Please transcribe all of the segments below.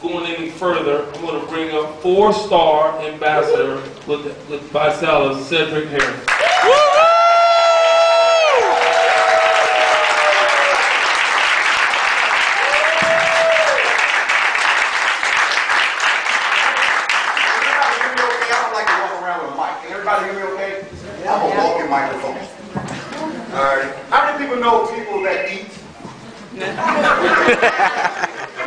going any further, I'm going to bring up 4-star ambassador with Visalus, Cedric Harris. Everybody hear me okay? I'm a walking microphone. Alright. How many people know people that eat?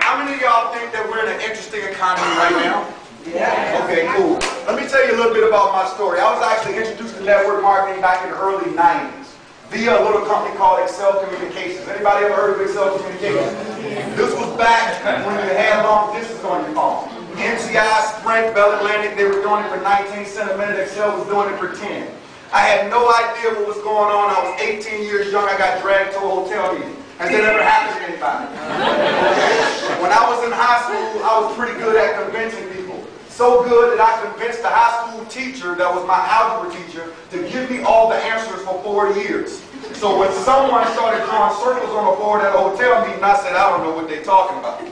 How many of y'all think that we're in an interesting economy right now? Yeah. Okay, cool. Let me tell you a little bit about my story. I was actually introduced to network marketing back in the early 90s via a little company called Excel Communications. Anybody ever heard of Excel Communications? This was back when you had long distance on your phone. MCI, Sprint, Bell Atlantic, they were doing it for 19 cents a minute. Excel was doing it for 10. I had no idea what was going on. I was 18 years young. I got dragged to a hotel meeting. Has that ever happened to anybody? Okay. When I was in high school, I was pretty good at convincing people. So good that I convinced the high school teacher that was my algebra teacher to give me all the answers for 4 years. So when someone started drawing circles on the board at a hotel meeting, I said, I don't know what they're talking about.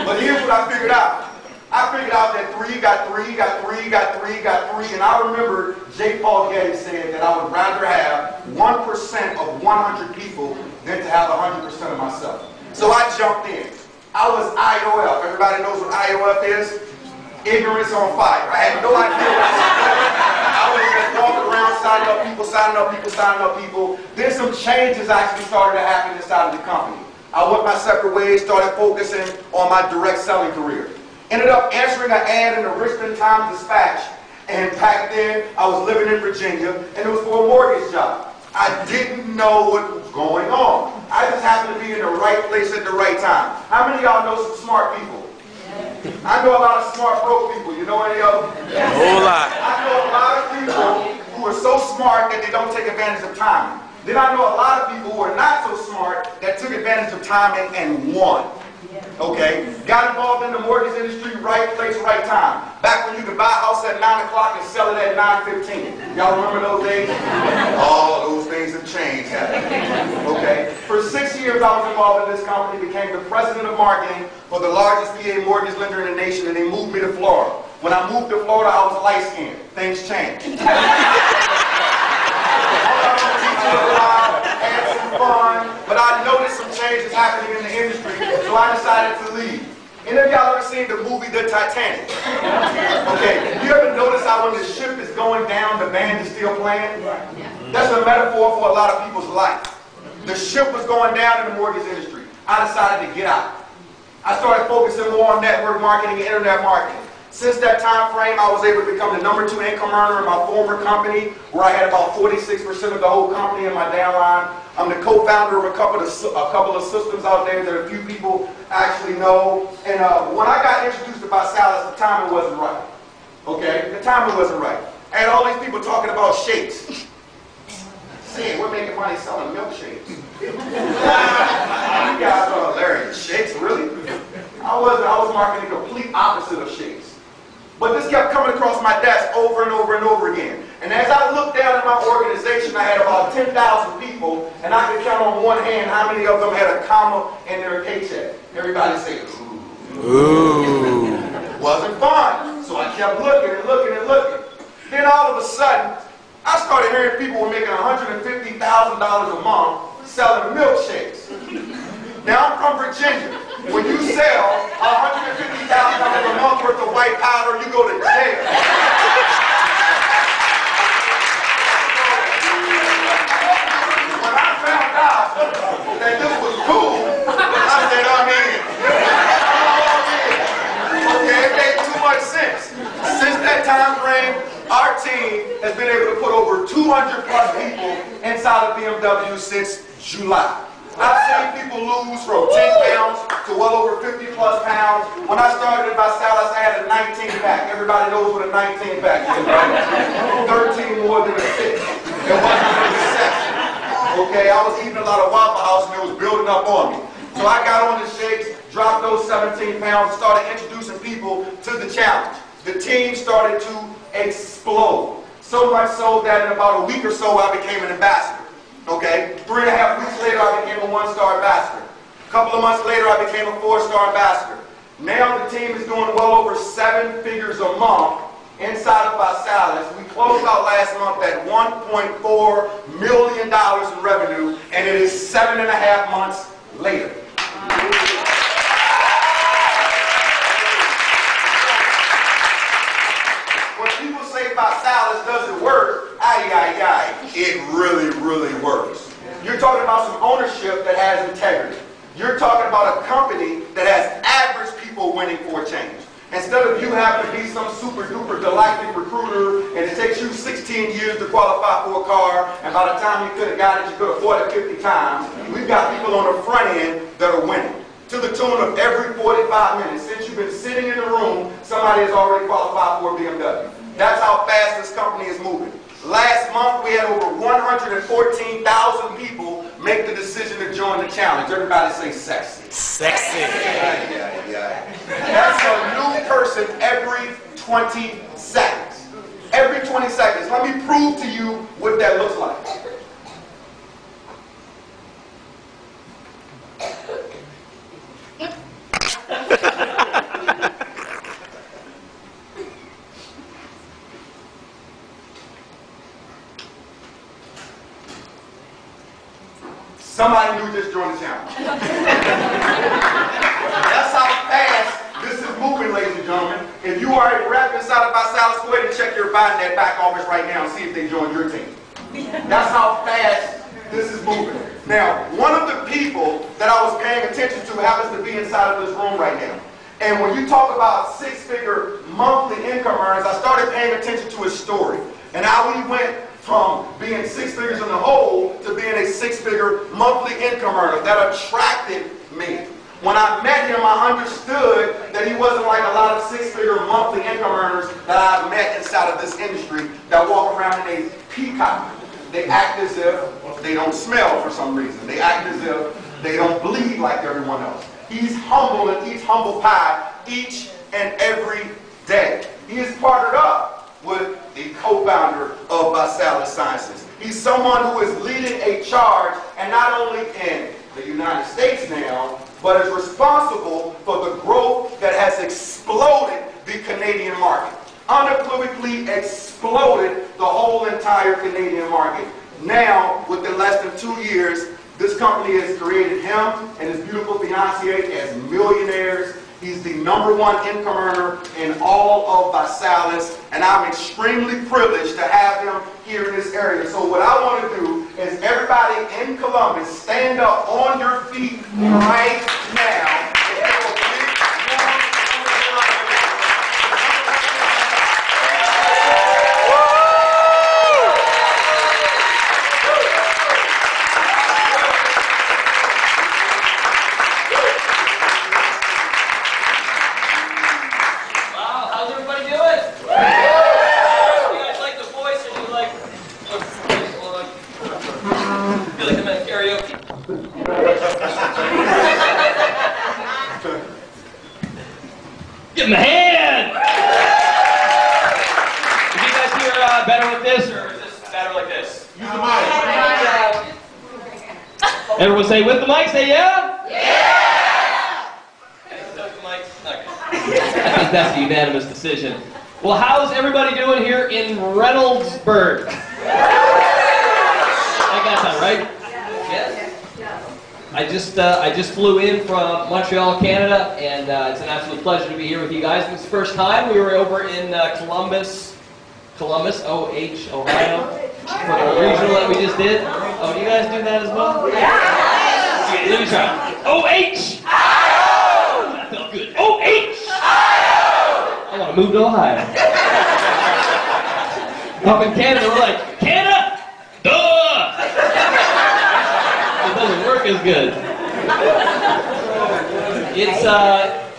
But here's what I figured out. I figured out that 3 got 3, got 3, got 3, got 3, and I remember J. Paul Getty said that I would rather have 1% of 100 people than to have 100% of myself. So I jumped in. I was IOF. Everybody knows what IOF is? Ignorance on fire. I had no idea what it was. I was just walking around signing up people, signing up people, signing up people. Then some changes actually started to happen inside of the company. I went my separate ways, started focusing on my direct selling career. Ended up answering an ad in the Richmond Times-Dispatch, and back then I was living in Virginia, and it was for a mortgage job. I didn't know what was going on. I just happened to be in the right place at the right time. How many of y'all know some smart people? I know a lot of smart broke people. You know any of them? A whole lot. I know a lot of people who are so smart that they don't take advantage of timing. Then I know a lot of people who are not so smart that took advantage of timing and won. Okay, got involved in the mortgage industry, right place, right time. Back when you could buy a house at 9 o'clock and sell it at 9:15. Y'all remember those days? All those things have changed. Okay, for 6 years I was involved in this company, became the president of marketing for the largest VA mortgage lender in the nation, and they moved me to Florida. When I moved to Florida, I was light-skinned. Things changed. Had some fun, but I noticed some changes happening in the industry, so I decided to leave. Any of y'all ever seen the movie The Titanic? Okay, you ever notice how when the ship is going down, the band is still playing? That's a metaphor for a lot of people's life. The ship was going down in the mortgage industry. I decided to get out. I started focusing more on network marketing and internet marketing. Since that time frame, I was able to become the #2 income earner in my former company, where I had about 46% of the whole company in my downline. I'm the co-founder of a couple of systems out there that a few people actually know. And when I got introduced to Visalus, the timing wasn't right. Okay, the timing wasn't right. I had all these people talking about shakes. Saying we're making money selling milkshakes. You guys are hilarious. Shakes, really? I was marketing the complete opposite of shakes. But this kept coming across my desk over and over and over again. And as I looked down at my organization, I had about 10,000 people, and I could count on one hand how many of them had a comma in their paycheck. Everybody said, ooh. Wasn't fun. So I kept looking and looking and looking. Then all of a sudden, I started hearing people were making $150,000 a month selling milkshakes. Now I'm from Virginia. When you sell $150,000 a month worth of white powder, you go to jail. When I found out that this was cool, I said, I'm in. Okay, it made too much sense. Since that time frame, our team has been able to put over 200 plus people inside of BMW since July. I've seen people lose from 10 pounds to well over 50 plus pounds. When I started at Visalus, I had a 19 pack. Everybody knows what a 19 pack is, right? 13 more than a 6. It wasn't a recession. Okay, I was eating a lot of Waffle House and it was building up on me. So I got on the shakes, dropped those 17 pounds, and started introducing people to the challenge. The team started to explode. So much so that in about a week or so, I became an ambassador. Okay, 3.5 weeks later, I became a 1-star ambassador. A couple of months later, I became a 4-star ambassador. Now the team is doing well over 7 figures a month inside of Visalus. We closed out last month at $1.4 million in revenue, and it is 7.5 months later. When people say Visalus doesn't work, it really, really works. You're talking about some ownership that has integrity. You're talking about a company that has average people winning for a change. Instead of you having to be some super duper galactic recruiter and it takes you 16 years to qualify for a car, and by the time you could have got it, you could afford it 50 times, we've got people on the front end that are winning. To the tune of every 45 minutes, since you've been sitting in the room, somebody has already qualified for a BMW. That's how fast this company is moving. Last month, we had over 114,000 people make the decision to join the challenge. Everybody say sexy. Sexy. That's a new person every 20 seconds. Every 20 seconds. Let me prove to you what that looks like. Somebody new just joined the challenge. That's how fast this is moving, ladies and gentlemen. If you are a rep inside of Visalus, go ahead and check your Biden back office right now and see if they joined your team. That's how fast this is moving. Now, one of the people that I was paying attention to happens to be inside of this room right now. And when you talk about 6-figure monthly income earners, I started paying attention to his story and how he went from being 6 figures in the hole to being a 6-figure monthly income earner. That attracted me. When I met him, I understood that he wasn't like a lot of 6-figure monthly income earners that I've met inside of this industry that walk around in a peacock. They act as if they don't smell for some reason. They act as if they don't bleed like everyone else. He's humble and eats humble pie each and every day. He is partnered up with the co-founder of Visalus Sciences. He's someone who is leading a charge, and not only in the United States now, but is responsible for the growth that has exploded the Canadian market. Unequivocally exploded the whole entire Canadian market. Now, within less than 2 years, this company has created him and his beautiful fiancée as millionaires. He's the #1 income earner in all of Visalus, and I'm extremely privileged to have him here in this area. So what I want to do is everybody in Columbus stand up on your feet right now. Give him a hand! Did you guys hear better with this, or is this better like this? Use the mic. Everyone say with the mic, say yeah? Yeah! Okay, so with the mic. Okay. I think that's a unanimous decision. Well, how's everybody doing here in Reynoldsburg? I got that right? Yes. I just flew in from Montreal, Canada, and it's an absolute pleasure to be here with you guys. This is the first time. We were over in Columbus, OH, Ohio, for the regional that we just did. Oh, do you guys do that as well? Yeah. Okay, let me try. OH. Ohio. That felt good. OH. Ohio. I want to move to Ohio. Up in Canada, we're like, Canada, duh. It doesn't work as good.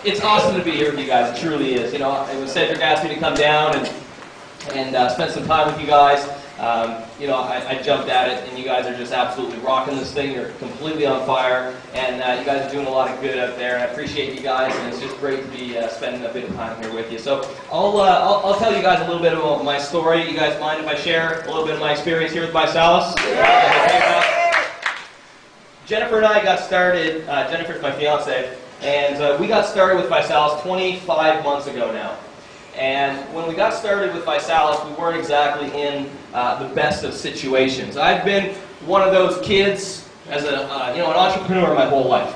It's awesome to be here with you guys. It truly is. You know, it was Cedric asked me to come down and spend some time with you guys. You know, I jumped at it, and you guys are just absolutely rocking this thing. You're completely on fire, and you guys are doing a lot of good out there. And I appreciate you guys, and it's just great to be spending a bit of time here with you. So I'll tell you guys a little bit about my story. You guys mind if I share a little bit of my experience here with Visalus? Yeah. Jennifer and I got started. Jennifer's my fiance. And we got started with Visalus 25 months ago now. And when we got started with Visalus, we weren't exactly in the best of situations. I've been one of those kids as an entrepreneur my whole life.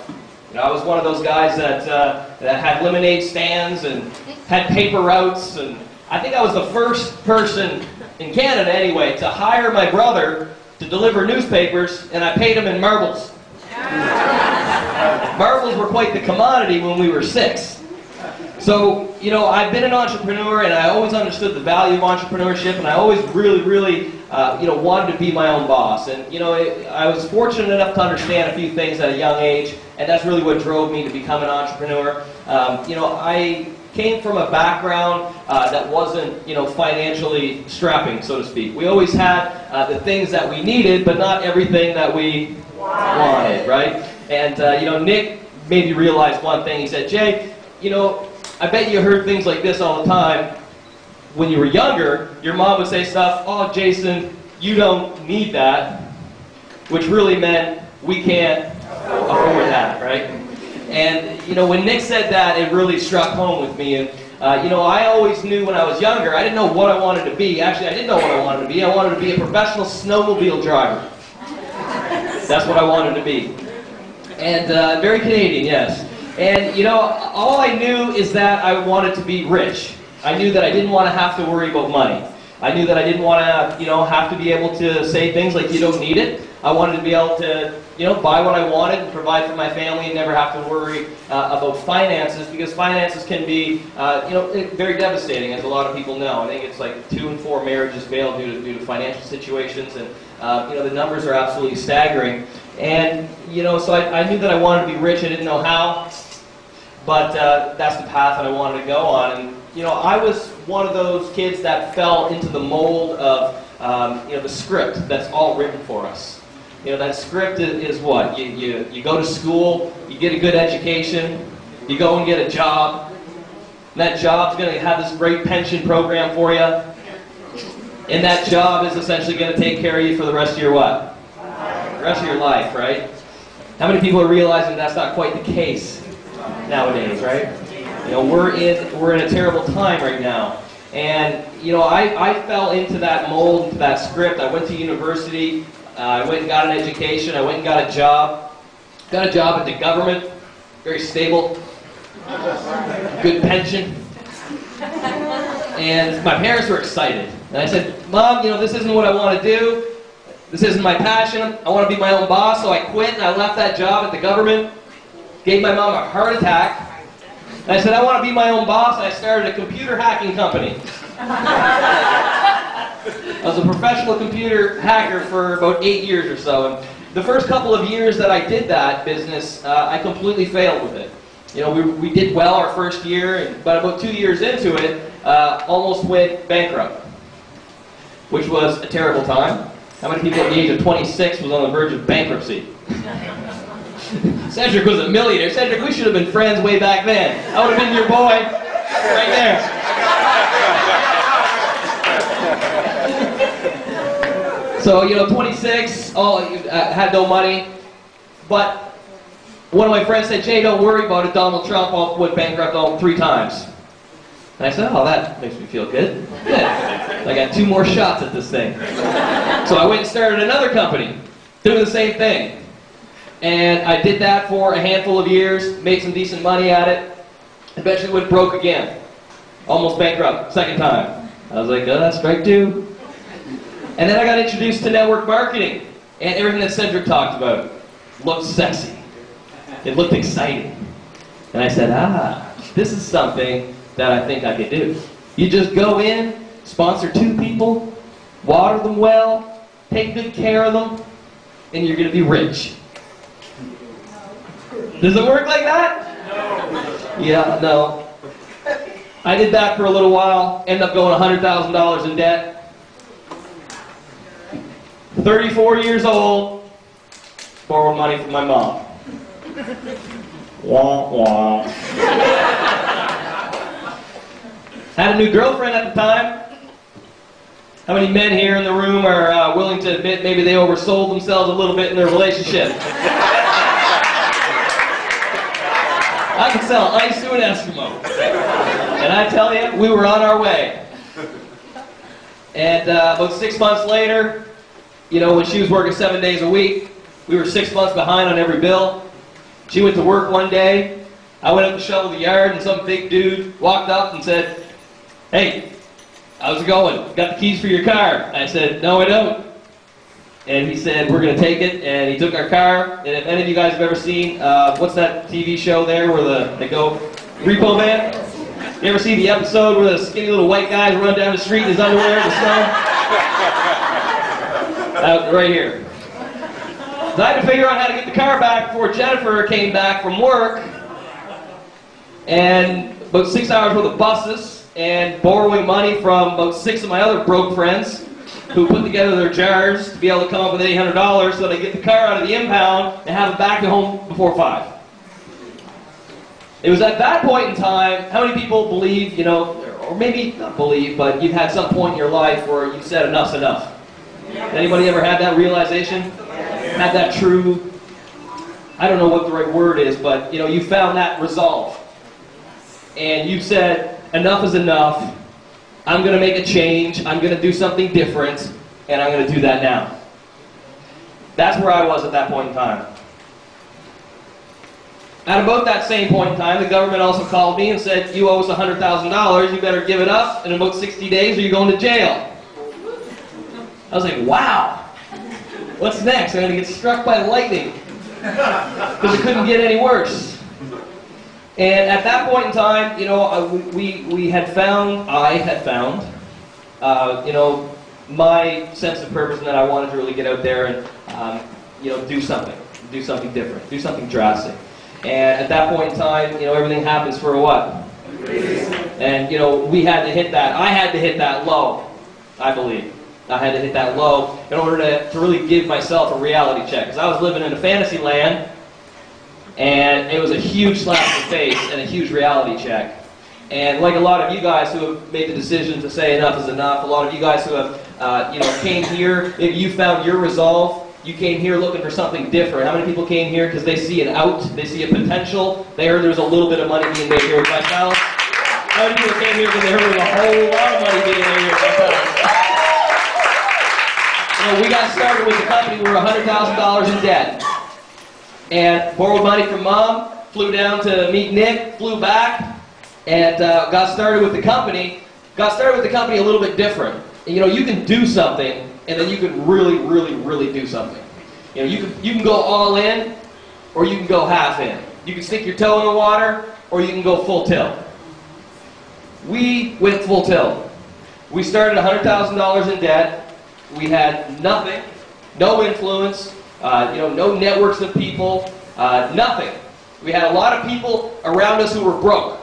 I was one of those guys that had lemonade stands and had paper routes, and I think I was the first person in Canada anyway to hire my brother to deliver newspapers, and I paid him in marbles. Marbles were quite the commodity when we were 6. So, I've been an entrepreneur, and I always understood the value of entrepreneurship, and I always really, wanted to be my own boss. And, I was fortunate enough to understand a few things at a young age, and that's really what drove me to become an entrepreneur. I came from a background that wasn't, financially strapping, so to speak. We always had the things that we needed, but not everything that we wanted, right? And, Nick made me realize one thing. He said, Jay, I bet you heard things like this all the time. When you were younger, your mom would say stuff, oh, Jason, you don't need that, which really meant we can't afford that, right? And, when Nick said that, it really struck home with me. And, I always knew when I was younger, I didn't know what I wanted to be. Actually, I didn't know what I wanted to be. I wanted to be a professional snowmobile driver. That's what I wanted to be. And very Canadian, yes. And, all I knew is that I wanted to be rich. I knew that I didn't want to have to worry about money. I knew that I didn't want to, have to be able to say things like, you don't need it. I wanted to be able to, buy what I wanted and provide for my family and never have to worry about finances, because finances can be, very devastating, as a lot of people know. I think it's like 2 in 4 marriages fail due to financial situations, and, the numbers are absolutely staggering. And, so I knew that I wanted to be rich. I didn't know how, but that's the path that I wanted to go on. And, I was one of those kids that fell into the mold of, the script that's all written for us. That script is what? You go to school, you get a good education, you go and get a job, and that job's going to have this great pension program for you, and that job is essentially going to take care of you for the rest of your what? The rest of your life, right? How many people are realizing that's not quite the case nowadays, right? We're in a terrible time right now. And, I fell into that mold, into that script. I went to university, I went and got an education, I went and got a job. Got a job at the government, very stable, good pension. And my parents were excited. And I said, Mom, this isn't what I want to do. This isn't my passion. I want to be my own boss. So I quit and I left that job at the government. Gave my mom a heart attack. And I said, I want to be my own boss. And I started a computer hacking company. I was a professional computer hacker for about 8 years or so. And the first couple of years that I did that business, I completely failed with it. We did well our first year, but about 2 years into it, almost went bankrupt, which was a terrible time. How many people at the age of 26 was on the verge of bankruptcy? Cedric was a millionaire. Cedric, we should have been friends way back then. I would have been your boy right there. So, 26, had no money. But one of my friends said, Jay, don't worry about it. Donald Trump went bankrupt 3 times. And I said, oh, that makes me feel good. Good. I got 2 more shots at this thing. So I went and started another company, doing the same thing. And I did that for a handful of years, made some decent money at it, eventually went broke again. Almost bankrupt, second time. I was like, oh, that's strike 2. And then I got introduced to network marketing, and everything that Cedric talked about looked sexy. It looked exciting. And I said, this is something that I think I could do. You just go in, sponsor 2 people, water them well, take good care of them, and you're going to be rich. Does it work like that? No. Yeah, no. I did that for a little while, ended up going $100,000 in debt. 34 years old, borrowed money from my mom. Wah, wah. Had a new girlfriend at the time. How many men here in the room are willing to admit maybe they oversold themselves a little bit in their relationship? I could sell ice to an Eskimo. And I tell you, we were on our way. And about 6 months later, you know, when she was working 7 days a week, we were 6 months behind on every bill. She went to work one day. I went up to shovel the yard, and some big dude walked up and said, "Hey, how's it going? Got the keys for your car?" I said, "No, I don't." And he said, "We're going to take it." And he took our car. And if any of you guys have ever seen, what's that TV show there where they go, Repo Man? You ever see the episode where the skinny little white guys run down the street in his underwear in the snow? Right here. So I had to figure out how to get the car back before Jennifer came back from work. And about 6 hours worth of buses and borrowing money from about 6 of my other broke friends who put together their jars to be able to come up with $800 so they get the car out of the impound and have it back at home before 5. It was at that point in time, how many people believe, you know, or maybe not believe, but you've had some point in your life where you said enough's enough? Anybody ever had that realization? Had that true, I don't know what the right word is, but you know, you found that resolve. And you said, enough is enough. I'm going to make a change. I'm going to do something different. And I'm going to do that now. That's where I was at that point in time. At about that same point in time, the government also called me and said, "You owe us $100,000. You better give it up. In about 60 days, or you're going to jail." I was like, wow. What's next? I'm going to get struck by lightning. Because it couldn't get any worse. And at that point in time, you know, I had found, you know, my sense of purpose, and that I wanted to really get out there and, you know, do something different, do something drastic. And at that point in time, you know, everything happens for a what? And, you know, we had to hit that. I had to hit that low, I believe. I had to hit that low in order to really give myself a reality check. Because I was living in a fantasy land, and it was a huge slap in the face and a huge reality check. And like a lot of you guys who have made the decision to say enough is enough, a lot of you guys who have, you know, came here, maybe you found your resolve. You came here looking for something different. How many people came here because they see an out, they see a potential, they heard there was a little bit of money being made here with Visalus? How many people came here because they heard there was a whole lot of money being made here with Visalus? You know, we got started with the company, we were $100,000 in debt. And borrowed money from Mom, flew down to meet Nick, flew back, and got started with the company. Got started with the company a little bit different. And, you know, you can do something, and then you can really, really, really do something. You know, you can go all in, or you can go half in. You can stick your toe in the water, or you can go full tilt. We went full tilt. We started $100,000 in debt. We had nothing, no influence, you know, no networks of people, nothing. We had a lot of people around us who were broke.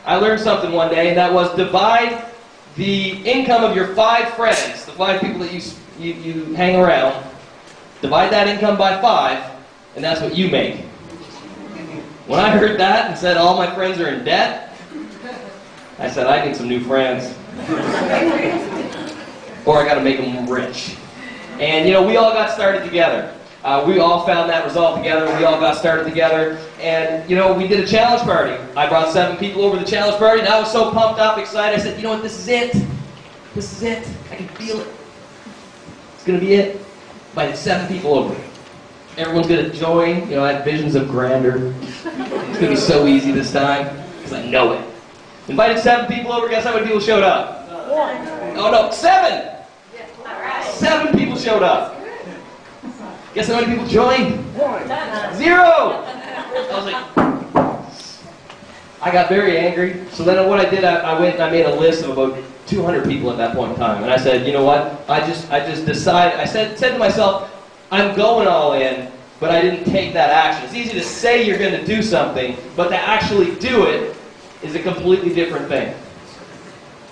I learned something one day, and that was divide the income of your 5 friends, the 5 people that you hang around, divide that income by 5, and that's what you make. When I heard that and said all my friends are in debt, I said I need some new friends. Or I got to make them rich. And you know, we all got started together. We all found that resolve together. We all got started together. And you know, we did a challenge party. I brought 7 people over to the challenge party, and I was so pumped up, excited. I said, you know what, this is it. This is it. I can feel it. It's going to be it. Invited 7 people over. Everyone's going to join. You know, I had visions of grandeur. It's going to be so easy this time, because I know it. Invited 7 people over. Guess how many people showed up? 1. Oh no, 7! 7 people showed up. Guess how many people joined? 1. 0! I was like, I got very angry. So then what I did, I went and I made a list of about 200 people at that point in time. And I said, you know what? I just decided, I said to myself, I'm going all in, but I didn't take that action. It's easy to say you're going to do something, but to actually do it is a completely different thing.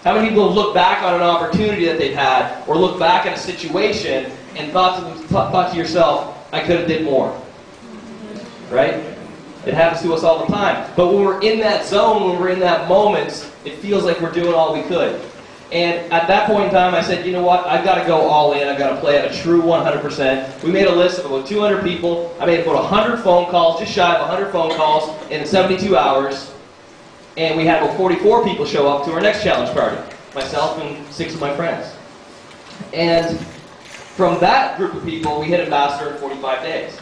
How many people have looked back on an opportunity that they've had, or looked back at a situation and thought to yourself, I could have did more? Right? It happens to us all the time. But when we're in that zone, when we're in that moment, it feels like we're doing all we could. And at that point in time, I said, you know what, I've got to go all in. I've got to play at a true 100%. We made a list of about 200 people. I made about 100 phone calls, just shy of 100 phone calls in 72 hours. And we had about 44 people show up to our next challenge party. Myself and 6 of my friends. And from that group of people, we hit Ambassador in 45 days.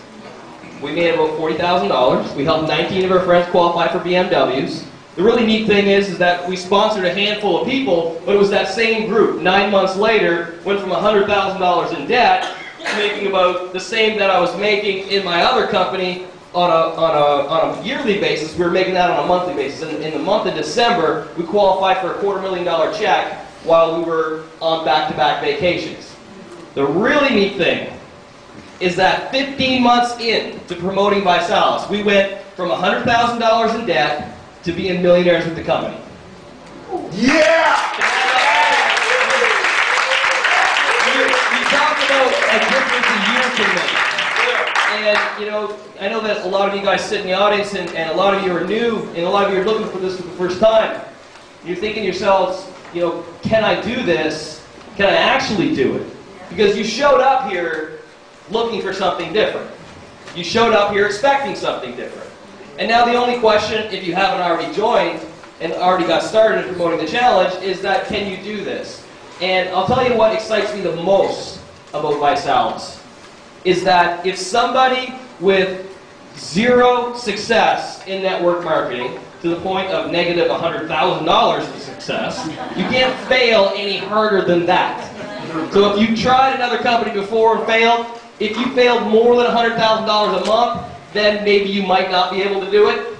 We made about $40,000. We helped 19 of our friends qualify for BMWs. The really neat thing is that we sponsored a handful of people, but it was that same group. 9 months later, went from $100,000 in debt to making about the same that I was making in my other company on a yearly basis. We were making that on a monthly basis. In the month of December, we qualified for a $250,000 check while we were on back-to-back vacations. The really neat thing is that 15 months in to promoting Visalus, we went from $100,000 in debt to being millionaires with the company. Yeah! You talk about a difference a year can make. And, you know, I know that a lot of you guys sit in the audience and a lot of you are new and a lot of you are looking for this for the first time. You're thinking to yourselves, you know, can I do this? Can I actually do it? Because you showed up here looking for something different. You showed up here expecting something different. And now the only question, if you haven't already joined and already got started in promoting the challenge, is that can you do this? And I'll tell you what excites me the most about Visalus is that if somebody with 0 success in network marketing to the point of negative $100,000 of success, you can't fail any harder than that. So if you tried another company before and failed, if you failed more than $100,000 a month, then maybe you might not be able to do it.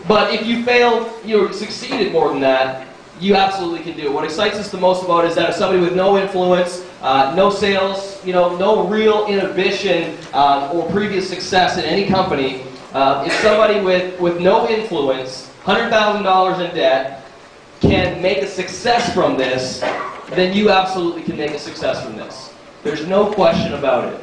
But if you failed, you succeeded more than that, you absolutely can do it. What excites us the most about it is that if somebody with no influence, no sales, you know, no real inhibition or previous success in any company, if somebody with no influence, $100,000 in debt, can make a success from this, then you absolutely can make a success from this. There's no question about it.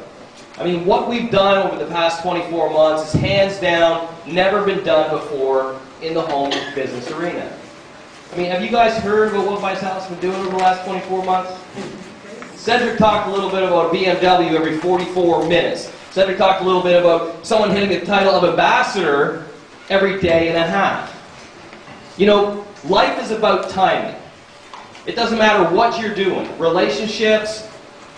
I mean, what we've done over the past 24 months is hands down never been done before in the home business arena. I mean, have you guys heard about what Visalus has been doing over the last 24 months? Cedric talked a little bit about BMW every 44 minutes. Cedric talked a little bit about someone hitting the title of ambassador every day and a half. You know, life is about timing. It doesn't matter what you're doing. Relationships,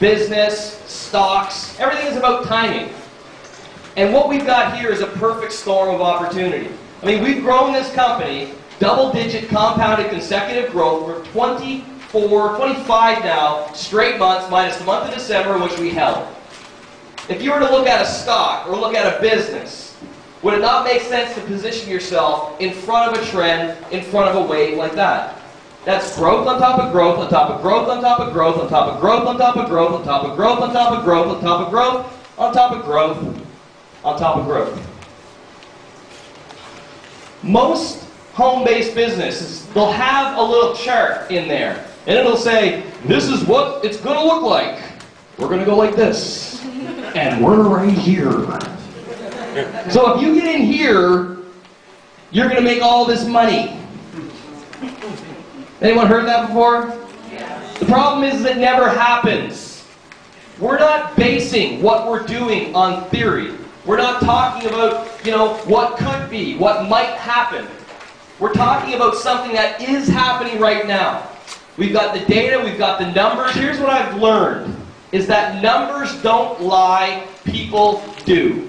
business, stocks, everything is about timing. And what we've got here is a perfect storm of opportunity. I mean, we've grown this company, double-digit compounded consecutive growth for 25 now straight months, minus the month of December, which we held. If you were to look at a stock or look at a business, would it not make sense to position yourself in front of a trend, in front of a wave like that? That's growth on top of growth, on top of growth, on top of growth, on top of growth, on top of growth, on top of growth, on top of growth, on top of growth, on top of growth, on top of growth. Most home-based businesses, they'll have a little chart in there, and it'll say, this is what it's going to look like. We're going to go like this, and we're right here. So if you get in here, you're going to make all this money. Anyone heard that before? The problem is it never happens. We're not basing what we're doing on theory. We're not talking about, you know, what could be, what might happen. We're talking about something that is happening right now. We've got the data, we've got the numbers. Here's what I've learned, is that numbers don't lie, people do.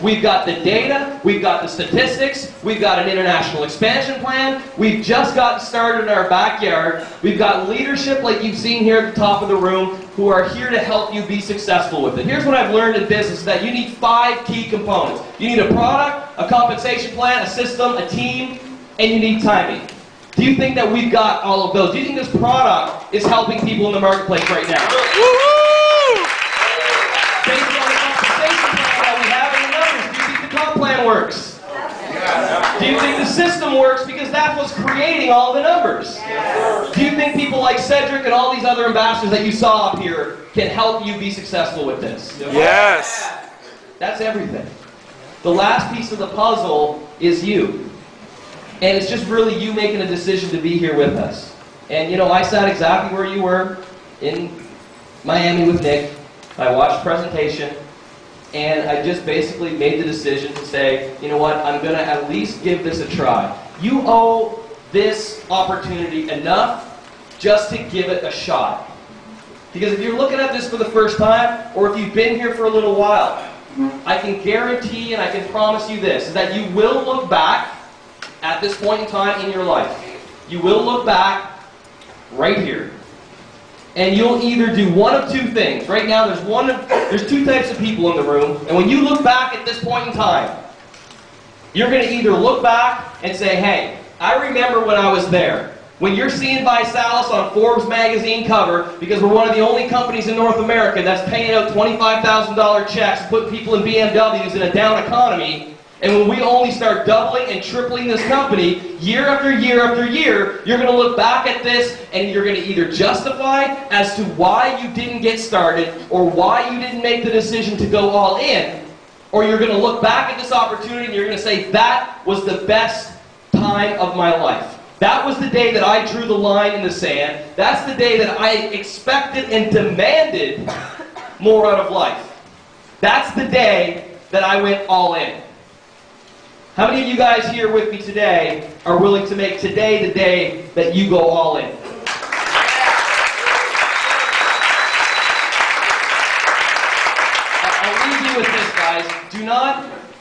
We've got the data, we've got the statistics, we've got an international expansion plan, we've just gotten started in our backyard, we've got leadership like you've seen here at the top of the room who are here to help you be successful with it. Here's what I've learned in business, is that you need 5 key components. You need a product, a compensation plan, a system, a team, and you need timing. Do you think that we've got all of those? Do you think this product is helping people in the marketplace right now? Based on the compensation plan that we have in the numbers, do you think the comp plan works? Do you think the system works because that's what's creating all the numbers? Do you think people like Cedric and all these other ambassadors that you saw up here can help you be successful with this? Yes. That's everything. The last piece of the puzzle is you. And it's just really you making a decision to be here with us. And you know, I sat exactly where you were in Miami with Nick. I watched the presentation, and I just basically made the decision to say, you know what, I'm going to at least give this a try. You owe this opportunity enough just to give it a shot. Because if you're looking at this for the first time, or if you've been here for a little while, I can guarantee and I can promise you this, is that you will look back at this point in time in your life. You will look back right here. And you'll either do one of two things. Right now there's two types of people in the room, and when you look back at this point in time, you're going to either look back and say, hey, I remember when I was there. When you're seeing Visalus on Forbes magazine cover, because we're one of the only companies in North America that's paying out $25,000 checks and putting people in BMWs in a down economy, and when we only start doubling and tripling this company year after year after year, you're going to look back at this and you're going to either justify as to why you didn't get started or why you didn't make the decision to go all in, or you're going to look back at this opportunity and you're going to say, that was the best time of my life. That was the day that I drew the line in the sand. That's the day that I expected and demanded more out of life. That's the day that I went all in. How many of you guys here with me today are willing to make today the day that you go all in? I'll leave you with this, guys.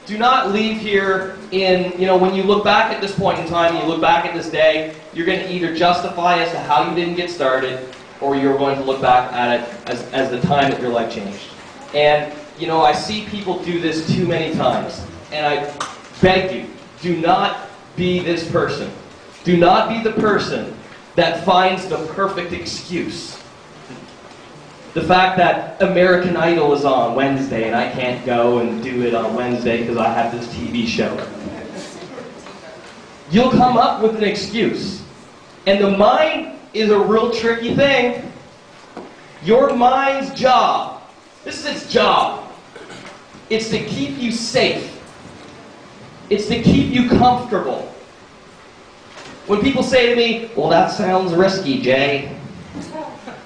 Do not leave here in, you know, when you look back at this point in time, you look back at this day, you're going to either justify as to how you didn't get started, or you're going to look back at it as the time that your life changed. And, you know, I see people do this too many times, and I beg you, do not be this person. Do not be the person that finds the perfect excuse. The fact that American Idol is on Wednesday and I can't go and do it on Wednesday because I have this TV show. You'll come up with an excuse. And the mind is a real tricky thing. Your mind's job, this is its job, it's to keep you safe. It's to keep you comfortable. When people say to me, well, that sounds risky, Jay,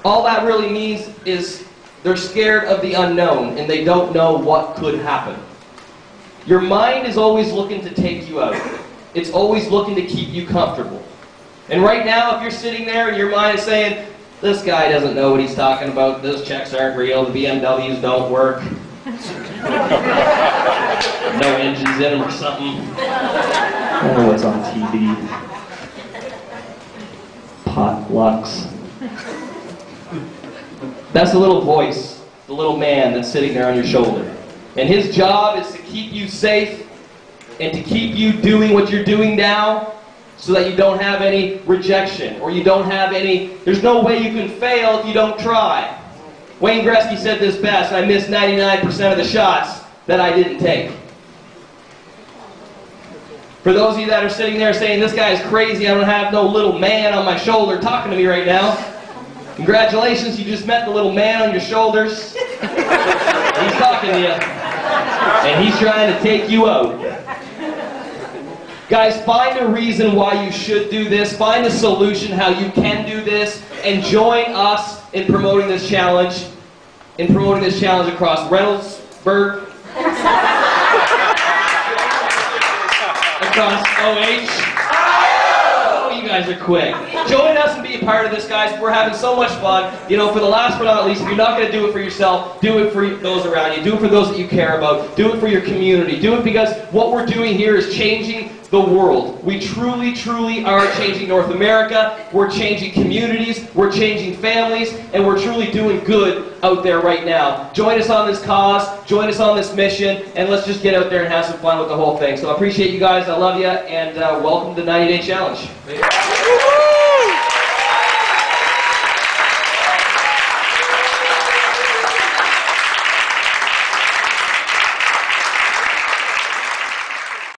all that really means is they're scared of the unknown and they don't know what could happen. Your mind is always looking to take you out. It's always looking to keep you comfortable. And right now, if you're sitting there and your mind is saying, this guy doesn't know what he's talking about, those checks aren't real, the BMWs don't work, no engines in them or something, I don't know what's on TV, potlucks. That's the little voice, the little man that's sitting there on your shoulder. And his job is to keep you safe and to keep you doing what you're doing now so that you don't have any rejection or you don't have any, there's no way you can fail if you don't try. Wayne Gretzky said this best, I missed 99% of the shots that I didn't take. For those of you that are sitting there saying, this guy is crazy, I don't have no little man on my shoulder talking to me right now, congratulations, you just met the little man on your shoulders. He's talking to you. And he's trying to take you out. Guys, find a reason why you should do this. Find a solution how you can do this. And join us in promoting this challenge. Across Reynoldsburg. Across OH. You guys are quick. Join us and be a part of this, guys. We're having so much fun. You know, for the last but not least, if you're not going to do it for yourself, do it for those around you. Do it for those that you care about. Do it for your community. Do it because what we're doing here is changing the world. We truly, truly are changing North America. We're changing communities. We're changing families. And we're truly doing good out there right now. Join us on this cause. Join us on this mission. And let's just get out there and have some fun with the whole thing. So I appreciate you guys. I love you. And welcome to the 90-Day Challenge.